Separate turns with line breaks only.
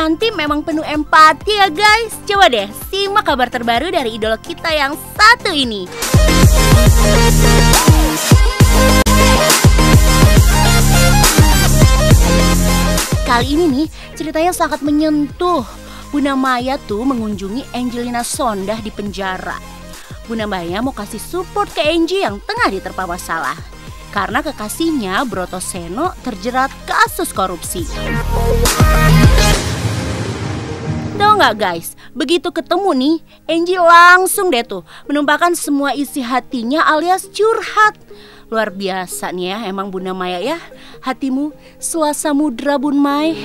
Yanti memang penuh empati ya guys. Coba deh simak kabar terbaru dari idola kita yang satu ini. Kali ini nih ceritanya sangat menyentuh. Bunda Maya tuh mengunjungi Angelina Sondakh di penjara. Bunda Maya mau kasih support ke Angie yang tengah diterpa masalah karena kekasihnya Brotoseno terjerat kasus korupsi. Tahu nggak guys, begitu ketemu nih, Angie langsung deh tuh menumpahkan semua isi hatinya alias curhat. Luar biasa nih ya emang Bunda Maya ya. Hatimu suasa mudra Bun Mai.